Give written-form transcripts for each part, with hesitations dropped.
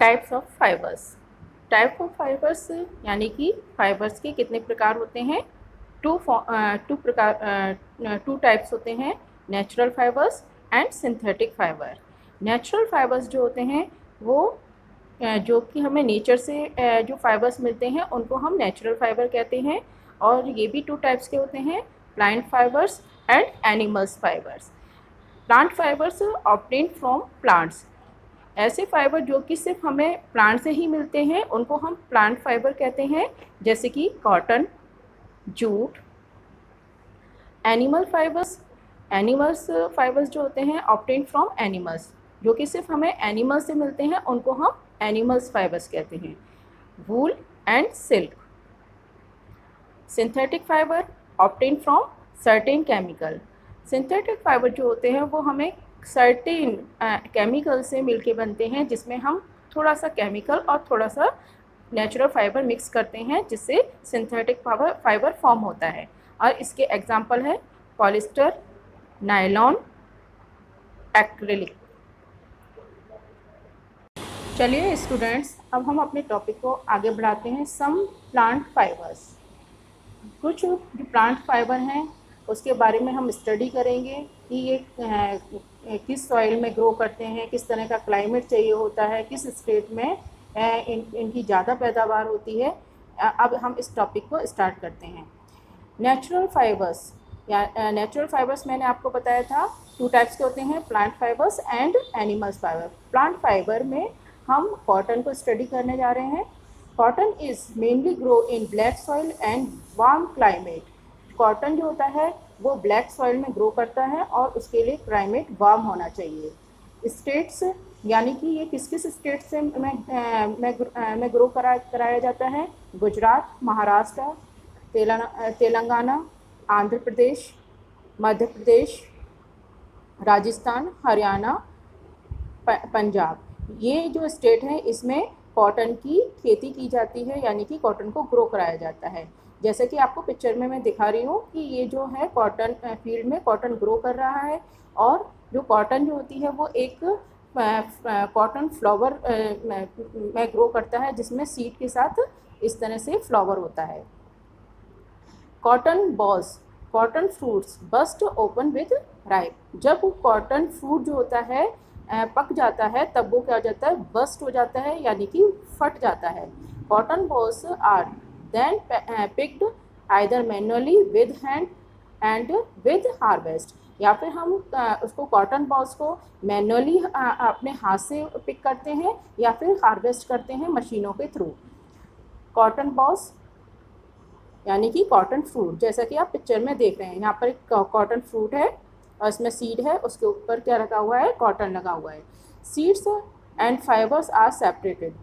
Types of fibres. Type of fibres यानी कि fibres के कितने प्रकार होते हैं? टू टाइप्स होते हैं, natural fibres and synthetic fibre. Natural fibres जो होते हैं वो जो कि हमें नेचर से जो फाइबर्स मिलते हैं उनको हम नेचुरल फाइबर कहते हैं, और ये भी टू टाइप्स के होते हैं, plant fibres and animals fibres. Plant fibres obtained from plants, ऐसे फाइबर जो कि सिर्फ हमें प्लांट से ही मिलते हैं उनको हम प्लांट फाइबर कहते हैं, जैसे कि cotton, jute. Animal fibres, animals fibres जो होते हैं ऑब्टेन्ड फ्रॉम एनिमल्स, जो कि सिर्फ हमें एनिमल्स से मिलते हैं उनको हम एनिमल्स फाइबर्स कहते हैं। Wool and silk. Synthetic fibre obtained from certain chemical, synthetic fibre जो होते हैं वो हमें सर्टेन केमिकल से मिलके बनते हैं, जिसमें हम थोड़ा सा केमिकल और थोड़ा सा नेचुरल फाइबर मिक्स करते हैं, जिससे सिंथेटिक फाइबर फॉर्म होता है। और इसके एग्जांपल है पॉलिस्टर, नायलॉन, एक्रिलिक। चलिए स्टूडेंट्स, अब हम अपने टॉपिक को आगे बढ़ाते हैं। सम प्लांट फाइबर्स, कुछ जो प्लांट फाइबर हैं उसके बारे में हम स्टडी करेंगे कि ये किस सॉइल में ग्रो करते हैं, किस तरह का क्लाइमेट चाहिए होता है, किस स्टेट में इनकी ज़्यादा पैदावार होती है। अब हम इस टॉपिक को स्टार्ट करते हैं। नेचुरल फाइबर्स, या नेचुरल फाइबर्स मैंने आपको बताया था टू टाइप्स के होते हैं, plant fibres and animals fibre. Plant fibre में हम कॉटन को स्टडी करने जा रहे हैं। Cotton is mainly grow in black soil and warm climate. Cotton जो होता है वो ब्लैक सॉइल में ग्रो करता है और उसके लिए क्लाइमेट वार्म होना चाहिए। स्टेट्स, यानी कि ये किस किस स्टेट से में ग्रो कराया जाता है? गुजरात, महाराष्ट्र, तेलंगाना, आंध्र प्रदेश, मध्य प्रदेश, राजस्थान, हरियाणा, पंजाब। ये जो स्टेट हैं इसमें कॉटन की खेती की जाती है, यानी कि कॉटन को ग्रो कराया जाता है। जैसे कि आपको पिक्चर में मैं दिखा रही हूँ कि ये जो है कॉटन फील्ड में कॉटन ग्रो कर रहा है, और जो कॉटन जो होती है वो एक कॉटन फ्लावर में ग्रो करता है, जिसमें सीड के साथ इस तरह से फ्लावर होता है। Cotton balls, cotton fruits burst open with ripe. जब कॉटन फ्रूट जो होता है पक जाता है तब वो क्या हो जाता है? बस्ट हो जाता है, यानी कि फट जाता है। Cotton balls are then picked either manually with hand and with harvest, या फिर हम उसको कॉटन बॉल्स को मैनुअली अपने हाथ से पिक करते हैं या फिर हार्वेस्ट करते हैं मशीनों के थ्रू। कॉटन बॉल्स यानी कि कॉटन फ्रूट, जैसा कि आप पिक्चर में देख रहे हैं, यहाँ पर एक कॉटन फ्रूट है और इसमें सीड है, उसके ऊपर क्या रखा हुआ है? कॉटन लगा हुआ है। Seeds and fibres are separated.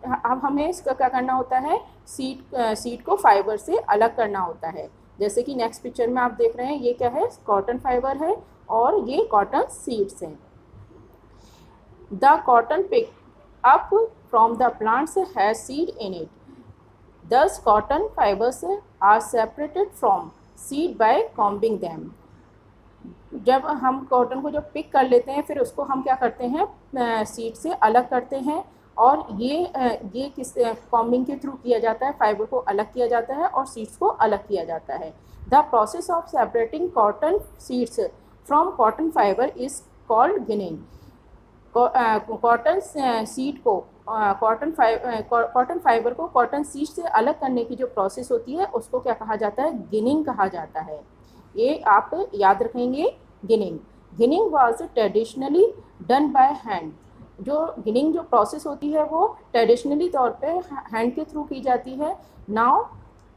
अब हमें इसका क्या करना होता है? सीड को फाइबर से अलग करना होता है। जैसे कि नेक्स्ट पिक्चर में आप देख रहे हैं, ये क्या है? कॉटन फाइबर है और ये कॉटन सीड्स हैं। The cotton pick up from the plants has seed in it. Thus, cotton fibers are separated from seed by combing them. जब हम कॉटन को जब पिक कर लेते हैं फिर उसको हम क्या करते हैं? सीड से अलग करते हैं, और ये किस कॉम्बिंग के थ्रू किया जाता है? फाइबर को अलग किया जाता है और सीड्स को अलग किया जाता है। The process of separating cotton seeds from cotton fibre is called ginning. Cotton seed को कॉटन फाइबर को कॉटन सीड से अलग करने की जो प्रोसेस होती है उसको क्या कहा जाता है? गिनिंग कहा जाता है। ये आप याद रखेंगे, ginning. Ginning was traditionally done by hand. जो गिनिंग जो प्रोसेस होती है वो ट्रेडिशनली तौर पे हैंड के थ्रू की जाती है। नाउ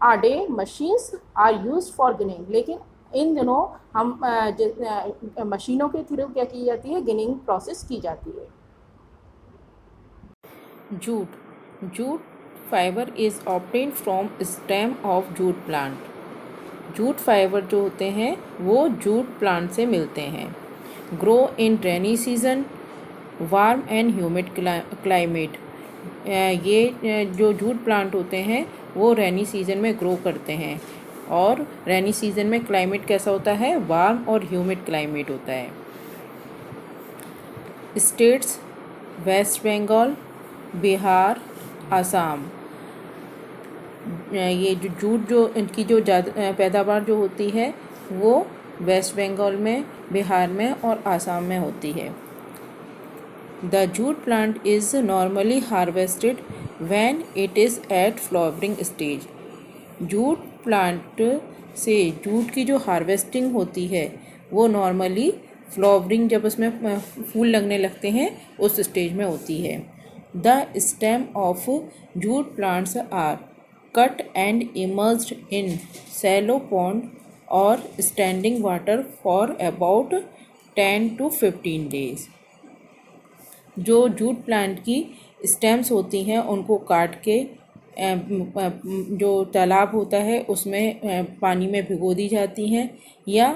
आर डे machines are used for ginning, लेकिन इन दिनों हम मशीनों के थ्रू क्या की जाती है? गिनिंग प्रोसेस की जाती है। Jute, jute fibre is obtained from stem of jute plant. Jute fibre जो होते हैं वो जूट प्लांट से मिलते हैं। Grow in rainy season, warm and humid climate. ये जो जूट प्लांट होते हैं वो रेनी सीजन में ग्रो करते हैं, और रेनी सीजन में क्लाइमेट कैसा होता है? वार्म और ह्यूमिड क्लाइमेट होता है। स्टेट्स: वेस्ट बंगाल, बिहार, आसाम। ये जो जूट जो इनकी जो ज़्यादा पैदावार जो होती है वो वेस्ट बंगाल में, बिहार में और आसाम में होती है। The jute plant is normally harvested when it is at flowering stage. Jute plant से जूट की जो हार्वेस्टिंग होती है वो नॉर्मली फ्लावरिंग, जब उसमें फूल लगने लगते हैं उस स्टेज में होती है। The stem of jute plants are cut and immersed in shallow pond और standing water for about 10 to 15 days। जो जूट प्लांट की स्टेम्स होती हैं उनको काट के जो तालाब होता है उसमें पानी में भिगो दी जाती हैं या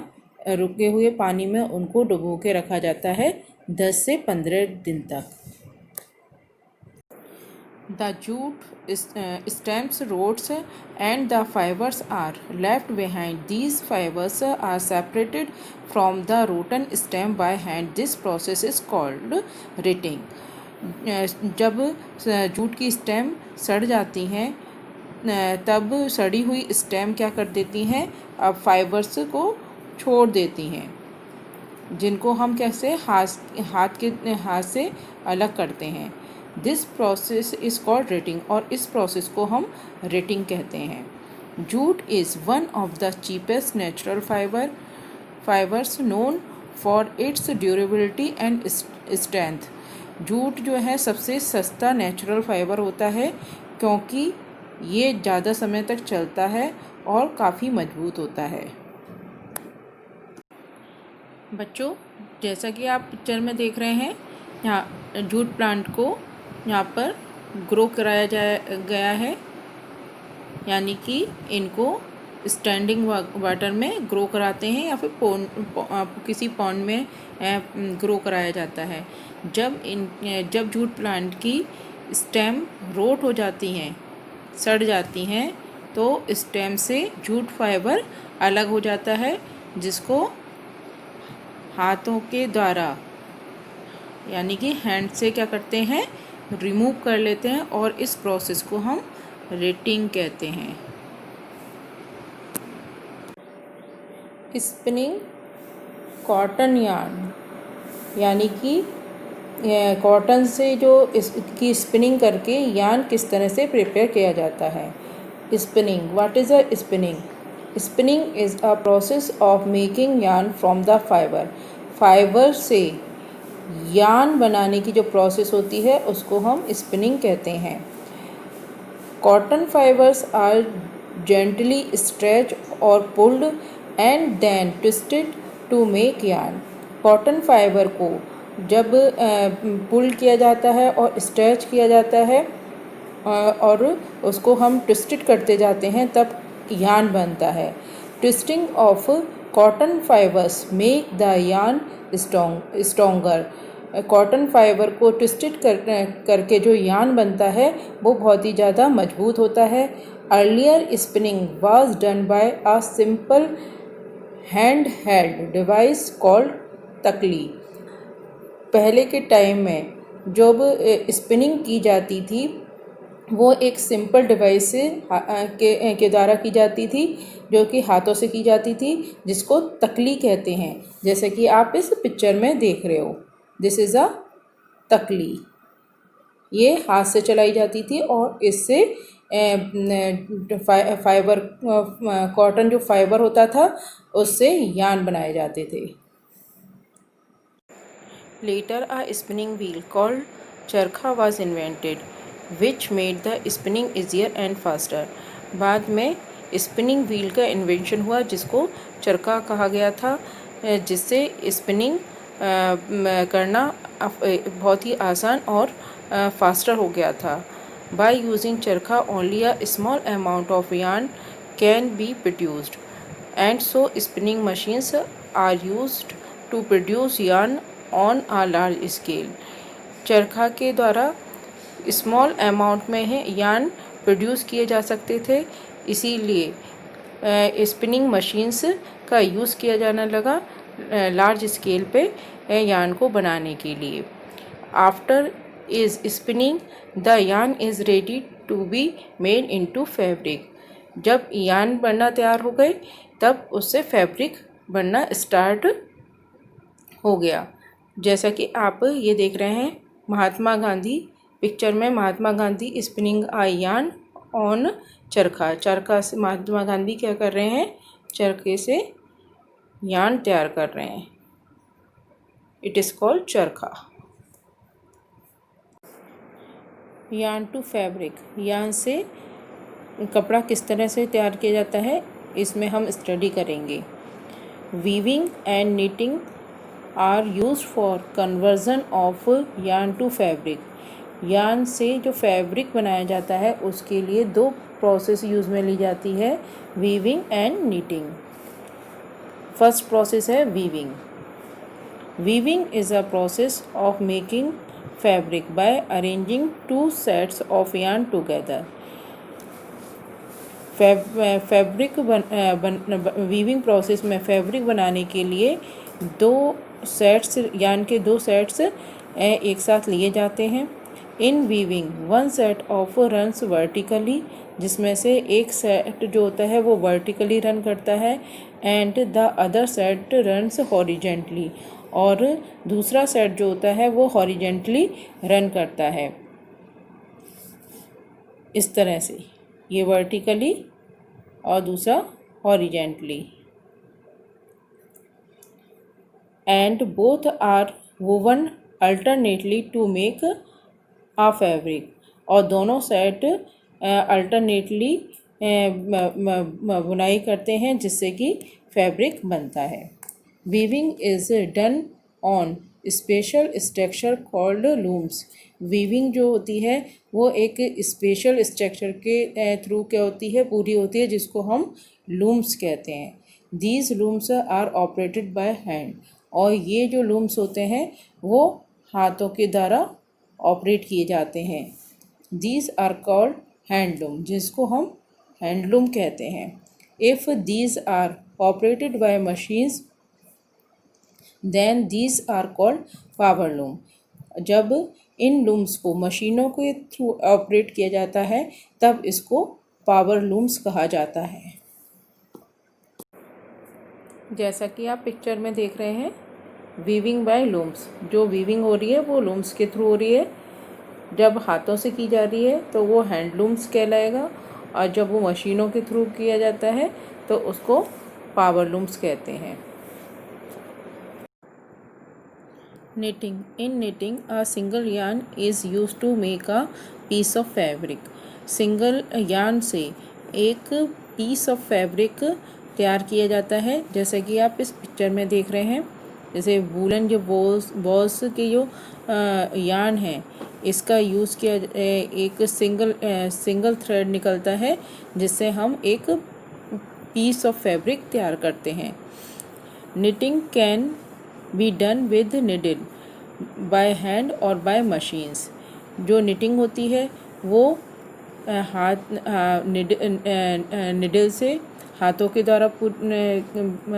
रुके हुए पानी में उनको डुबो के रखा जाता है 10 से 15 दिन तक। The jute stems, roots and the fibers are left behind. These fibers are separated from the rotten stem by hand. This process is called retting. जब जूट की स्टेम सड़ जाती हैं तब सड़ी हुई स्टेम क्या कर देती हैं, अब फाइबर्स को छोड़ देती हैं, जिनको हम कैसे हाथ से अलग करते हैं। This process is called rating, और इस प्रोसेस को हम रेटिंग कहते हैं। Jute is one of the cheapest natural fibres known for its durability and strength. Jute जो है सबसे सस्ता नेचुरल फाइबर होता है क्योंकि ये ज़्यादा समय तक चलता है और काफ़ी मजबूत होता है। बच्चों, जैसा कि आप पिक्चर में देख रहे हैं, यहाँ जूट प्लांट को यहाँ पर ग्रो कराया गया है, यानी कि इनको स्टैंडिंग वाटर में ग्रो कराते हैं या फिर किसी पॉन्ड में ग्रो कराया जाता है। जब जूट प्लांट की स्टेम रोट हो जाती हैं, सड़ जाती हैं, तो स्टेम से जूट फाइबर अलग हो जाता है, जिसको हाथों के द्वारा यानी कि हैंड से क्या करते हैं, रिमूव कर लेते हैं, और इस प्रोसेस को हम रेटिंग कहते हैं। स्पिनिंग कॉटन यार्न, यानी कि कॉटन से जो इसकी स्पिनिंग करके यार्न किस तरह से प्रिपेयर किया जाता है। Spinning, what is a spinning? Spinning is a process of making yarn from the fibre. Fibre से यार्न बनाने की जो प्रोसेस होती है उसको हम स्पिनिंग कहते हैं। Cotton fibres are gently stretch और pulled and then twisted to make yarn. Cotton fibre को जब पुल किया जाता है और स्ट्रेच किया जाता है और उसको हम ट्विस्टेड करते जाते हैं तब यार्न बनता है। Twisting of cotton fibres make the yarn stronger. Cotton fibre को ट्विस्टेड करके जो यार्न बनता है वो बहुत ही ज़्यादा मजबूत होता है। Earlier spinning was done by a simple hand held device called तकली। पहले के टाइम में जब स्पिनिंग की जाती थी वो एक सिंपल डिवाइस से के द्वारा की जाती थी, जो कि हाथों से की जाती थी, जिसको तकली कहते हैं, जैसे कि आप इस पिक्चर में देख रहे हो। दिस इज़ अ तकली। ये हाथ से चलाई जाती थी और इससे फाइबर कॉटन जो फाइबर होता था उससे यार्न बनाए जाते थे। Later a spinning wheel called चरखा was invented which made the spinning easier and faster। बाद में स्पिनिंग व्हील का इन्वेंशन हुआ जिसको चरखा कहा गया था, जिससे स्पिनिंग करना बहुत ही आसान और फास्टर हो गया था। By using charkha only a small amount of yarn can be produced and so spinning machines are used to produce yarn on a large scale. चरखा के द्वारा स्मॉल अमाउंट में है यार्न प्रोड्यूस किए जा सकते थे, इसीलिए स्पिनिंग मशीन्स का यूज़ किया जाने लगा लार्ज स्केल पे यार्न को बनाने के लिए। After is spinning, the yarn is ready to be made into fabric. जब यान बनना तैयार हो गए तब उससे फैब्रिक बनना स्टार्ट हो गया। जैसा कि आप ये देख रहे हैं महात्मा गांधी, पिक्चर में महात्मा गांधी स्पिनिंग आ यान ऑन चरखा। चरखा से महात्मा गांधी क्या कर रहे हैं, चरखे से यान तैयार कर रहे हैं। इट इज़ कॉल्ड चरखा। यान टू फैब्रिक, यान से कपड़ा किस तरह से तैयार किया जाता है इसमें हम स्टडी करेंगे। Weaving and knitting are used for conversion of yarn to fabric. Yarn से जो फैब्रिक बनाया जाता है उसके लिए दो प्रोसेस यूज़ में ली जाती है, weaving and knitting. First process है weaving. Weaving is a process of making fabric by arranging two sets of yarn together. Fabric weaving process में फैब्रिक बनाने के लिए दो सेट्स, यार्न के दो सेट्स एक साथ लिए जाते हैं। In weaving one set of runs vertically, जिसमें से एक सेट जो होता है वो वर्टिकली रन करता है, and the other set runs horizontally, और दूसरा सेट जो होता है वो हॉरिजेंटली रन करता है। इस तरह से ये वर्टिकली और दूसरा horizontally, and both are woven alternately to make a fabric, और दोनों सेट अल्टरनेटली बुनाई करते हैं जिससे कि फैब्रिक बनता है। Weaving is done on special structure called looms. Weaving जो होती है वो एक स्पेशल स्ट्रक्चर के थ्रू क्या होती है, पूरी होती है, जिसको हम लूम्स कहते हैं। These looms are operated by hand, और ये जो लूम्स होते हैं वो हाथों के द्वारा ऑपरेट किए जाते हैं। दीज आर कॉल्ड हैंडलूम, जिसको हम हैंडलूम कहते हैं। If these are operated by machines then these are called power loom. जब इन लूम्स को मशीनों के थ्रू ऑपरेट किया जाता है तब इसको पावर लूम्स कहा जाता है। जैसा कि आप पिक्चर में देख रहे हैं, वीविंग बाय लूम्स, जो वीविंग हो रही है वो लूम्स के थ्रू हो रही है। जब हाथों से की जा रही है तो वो हैंडलूम्स कहलाएगा, और जब वो मशीनों के थ्रू किया जाता है तो उसको पावर लूम्स कहते हैं। Knitting. In knitting, a single yarn is used to make a piece of fabric. Single yarn से एक piece of fabric तैयार किया जाता है, जैसे कि आप इस पिक्चर में देख रहे हैं। जैसे वूलन जो बॉल्स के जो yarn है, इसका यूज़ किया, एक सिंगल थ्रेड निकलता है जिससे हम एक पीस ऑफ फैब्रिक तैयार करते हैं। Knitting can be done with needle bye hand और बाय मशीन्स। जो निटिंग होती है वो निडल से हाथों के द्वारा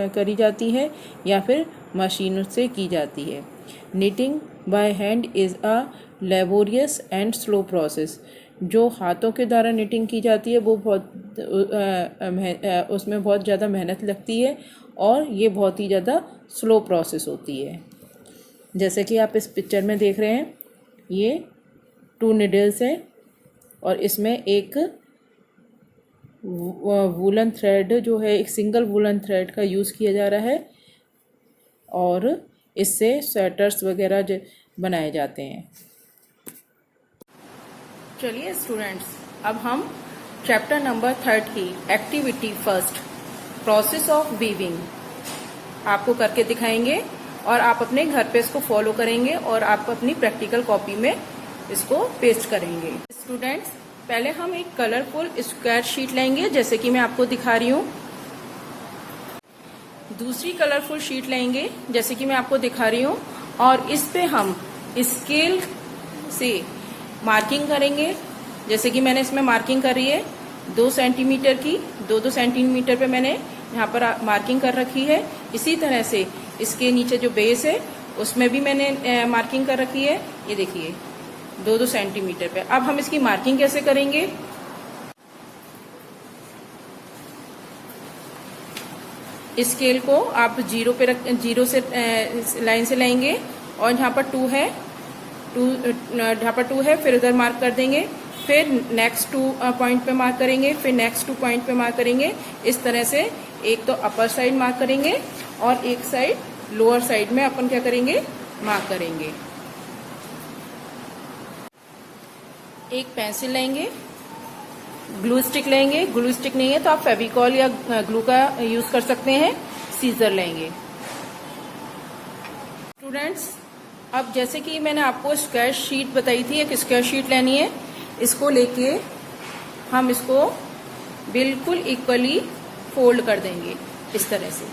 करी जाती है या फिर मशीनों से की जाती है। Knitting by hand is a laborious and slow process. जो हाथों के द्वारा निटिंग की जाती है वो उसमें बहुत ज़्यादा मेहनत लगती है और ये बहुत ही ज़्यादा स्लो प्रोसेस होती है। जैसे कि आप इस पिक्चर में देख रहे हैं, ये 2 निडल्स हैं और इसमें एक वूलन थ्रेड जो है, एक सिंगल वूलन थ्रेड का यूज़ किया जा रहा है और इससे स्वेटर्स वगैरह बनाए जाते हैं। चलिए स्टूडेंट्स, अब हम chapter number 30 activity first process of weaving आपको करके दिखाएंगे और आप अपने घर पे इसको फॉलो करेंगे और आप अपनी प्रैक्टिकल कॉपी में इसको पेस्ट करेंगे। स्टूडेंट्स, पहले हम एक कलरफुल स्क्वायर शीट लेंगे जैसे कि मैं आपको दिखा रही हूँ। दूसरी कलरफुल शीट लेंगे जैसे कि मैं आपको दिखा रही हूँ और इस पे हम स्केल से मार्किंग करेंगे। जैसे कि मैंने इसमें मार्किंग करी है 2 सेंटीमीटर की, 2 सेंटीमीटर पे मैंने यहाँ पर मार्किंग कर रखी है। इसी तरह से इसके नीचे जो बेस है उसमें भी मैंने मार्किंग कर रखी है। ये देखिए 2-2 सेंटीमीटर पे। अब हम इसकी मार्किंग कैसे करेंगे? स्केल को आप जीरो से लाइन से लेंगे और जहाँ पर 2 है, जहाँ पर 2 है फिर उधर मार्क कर देंगे, फिर नेक्स्ट 2 पॉइंट पे मार्क करेंगे, फिर नेक्स्ट 2 पॉइंट पे मार्क करेंगे। इस तरह से एक तो अपर साइड मार्क करेंगे और एक साइड लोअर साइड में अपन क्या करेंगे, मार्क करेंगे। एक पेंसिल लेंगे, ग्लू स्टिक लेंगे, ग्लू स्टिक नहीं है तो आप फेविकॉल या ग्लू का यूज कर सकते हैं, सीजर लेंगे। स्टूडेंट्स, अब जैसे कि मैंने आपको स्क्वायर शीट बताई थी, एक स्क्वायर शीट लेनी है, इसको लेके हम इसको बिल्कुल इक्वली फोल्ड कर देंगे इस तरह से।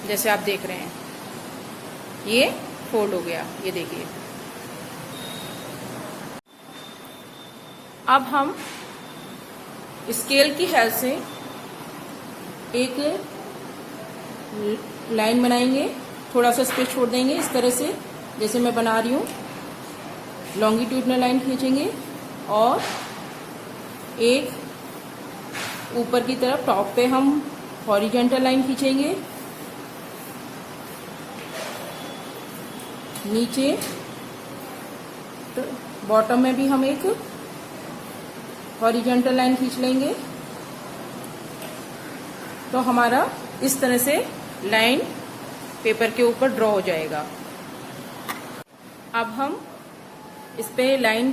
जैसे आप देख रहे हैं ये फोल्ड हो गया, ये देखिए। अब हम स्केल की हेल्प से एक लाइन बनाएंगे, थोड़ा सा स्पेस छोड़ देंगे इस तरह से, जैसे मैं बना रही हूँ। लॉन्गिट्यूडनल लाइन खींचेंगे और एक ऊपर की तरफ टॉप पे हम हॉरिजॉन्टल लाइन खींचेंगे, नीचे तो बॉटम में भी हम एक हॉरिजॉन्टल लाइन खींच लेंगे। तो हमारा इस तरह से लाइन पेपर के ऊपर ड्रॉ हो जाएगा। अब हम इस पे लाइन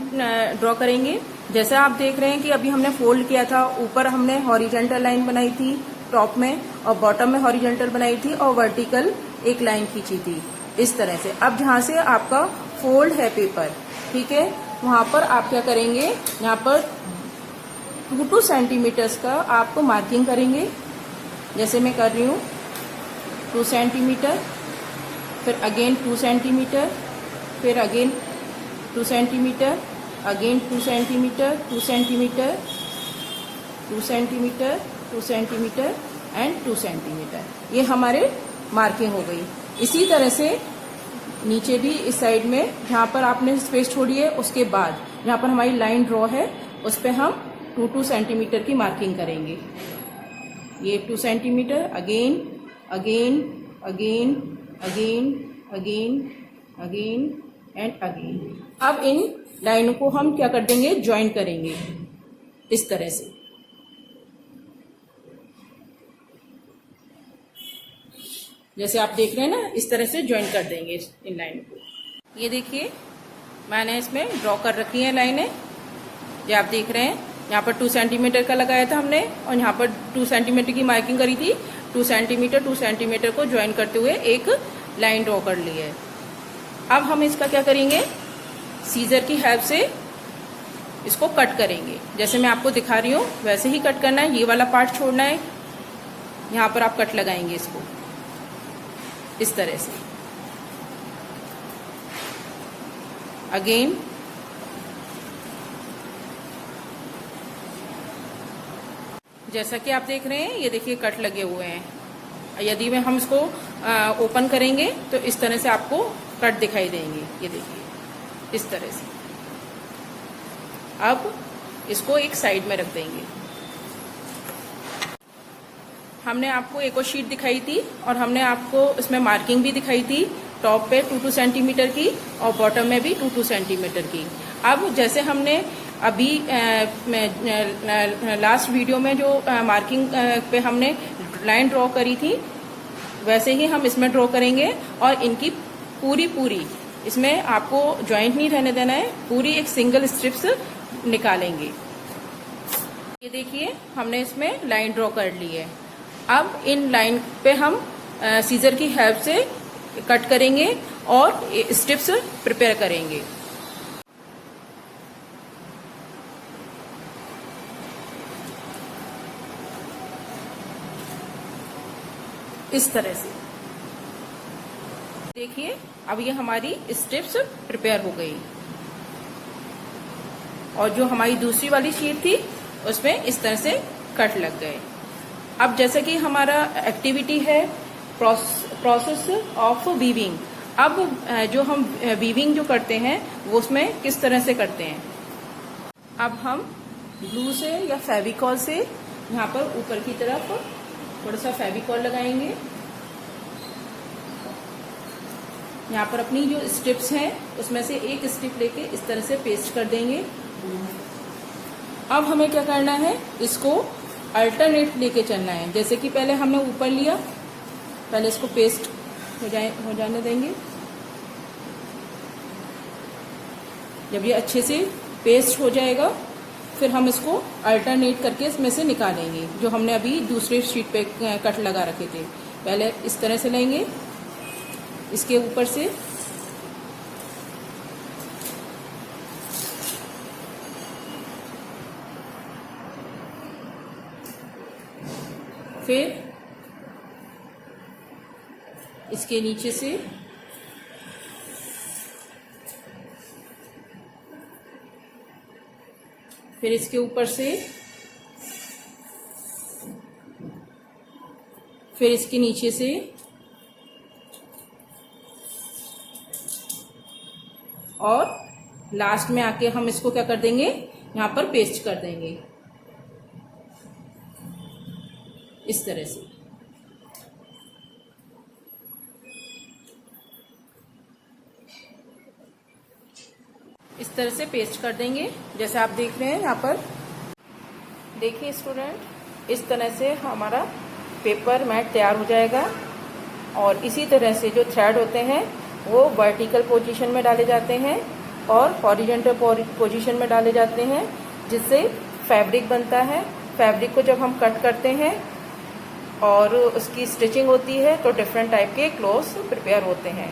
ड्रॉ करेंगे। जैसे आप देख रहे हैं कि अभी हमने फोल्ड किया था, ऊपर हमने हॉरिजॉन्टल लाइन बनाई थी टॉप में, और बॉटम में हॉरिजॉन्टल बनाई थी, और वर्टिकल एक लाइन खींची थी इस तरह से। अब जहां से आपका फोल्ड है पेपर, ठीक है, वहां पर आप क्या करेंगे, यहाँ पर 2 सेंटीमीटर्स का आपको मार्किंग करेंगे। जैसे मैं कर रही हूँ 2 सेंटीमीटर, फिर अगेन 2 सेंटीमीटर, फिर again 2 centimetre, again 2 centimetre, 2 centimetre, 2 centimetre, 2 centimetre and 2 centimetre. ये हमारे मार्किंग हो गई। इसी तरह से नीचे भी इस साइड में जहाँ पर आपने स्पेस छोड़ी है, उसके बाद जहाँ पर हमारी लाइन ड्रॉ है उस पर हम 2-2 सेंटीमीटर की मार्किंग करेंगे। ये 2 centimetre, again again again again again again and again. अब इन लाइनों को हम क्या कर देंगे, ज्वाइन करेंगे इस तरह से। जैसे आप देख रहे हैं ना, इस तरह से ज्वाइन कर देंगे इन लाइनों को। ये देखिए मैंने इसमें ड्रॉ कर रखी है लाइनें, जो आप देख रहे हैं। यहाँ पर 2 सेंटीमीटर का लगाया था हमने, और यहाँ पर 2 सेंटीमीटर की मार्किंग करी थी। 2 सेंटीमीटर को ज्वाइन करते हुए एक लाइन ड्रॉ कर ली है। अब हम इसका क्या करेंगे, सीजर की हेल्प से इसको कट करेंगे। जैसे मैं आपको दिखा रही हूँ वैसे ही कट करना है। ये वाला पार्ट छोड़ना है, यहाँ पर आप कट लगाएंगे इसको इस तरह से। अगेन जैसा कि आप देख रहे हैं, ये देखिए कट लगे हुए हैं। यदि में हम इसको ओपन करेंगे तो इस तरह से आपको कट दिखाई देंगे। ये देखिए इस तरह से। अब इसको एक साइड में रख देंगे। हमने आपको एक और शीट दिखाई थी और हमने आपको इसमें मार्किंग भी दिखाई थी, टॉप पे 2-2 सेंटीमीटर की और बॉटम में भी 2-2 सेंटीमीटर की। अब जैसे हमने अभी लास्ट वीडियो में जो मार्किंग पे हमने लाइन ड्रॉ करी थी, वैसे ही हम इसमें ड्रॉ करेंगे और इनकी पूरी इसमें आपको जॉइंट नहीं रहने देना है, पूरी एक सिंगल स्ट्रिप्स निकालेंगे। ये देखिए हमने इसमें लाइन ड्रॉ कर ली है। अब इन लाइन पे हम सीजर की हेल्प से कट करेंगे और स्ट्रिप्स प्रिपेयर करेंगे। इस तरह से देखिए अब ये हमारी स्ट्रिप्स प्रिपेयर हो गई, और जो हमारी दूसरी वाली शीट थी उसमें इस तरह से कट लग गए। अब जैसे कि हमारा एक्टिविटी है प्रोसेस ऑफ वीविंग। अब जो हम वीविंग जो करते हैं वो उसमें किस तरह से करते हैं। अब हम ग्लू से या फेविकॉल से यहाँ पर ऊपर की तरफ थोड़ा सा फेविकॉल लगाएंगे। यहाँ पर अपनी जो स्ट्रिप्स हैं उसमें से एक स्ट्रिप लेके इस तरह से पेस्ट कर देंगे। अब हमें क्या करना है, इसको अल्टरनेट लेके चलना है। जैसे कि पहले हमने ऊपर लिया, पहले इसको पेस्ट हो जाने देंगे। जब ये अच्छे से पेस्ट हो जाएगा फिर हम इसको अल्टरनेट करके इसमें से निकालेंगे, जो हमने अभी दूसरे शीट पे कट लगा रखे थे। पहले इस तरह से लेंगे, इसके ऊपर से फिर इसके नीचे से फिर इसके ऊपर से फिर इसके नीचे से और लास्ट में आके हम इसको क्या कर देंगे, यहाँ पर पेस्ट कर देंगे इस तरह से। इस तरह से पेस्ट कर देंगे जैसे आप देख रहे हैं यहाँ पर। देखिए स्टूडेंट, इस तरह से हमारा पेपर मैट तैयार हो जाएगा। और इसी तरह से जो थ्रेड होते हैं वो वर्टिकल पोजीशन में डाले जाते हैं और हॉरिजॉन्टल पोजीशन में डाले जाते हैं, जिससे फैब्रिक बनता है। फैब्रिक को जब हम कट करते हैं और उसकी स्टिचिंग होती है तो डिफरेंट टाइप के क्लोथ्स प्रिपेयर होते हैं।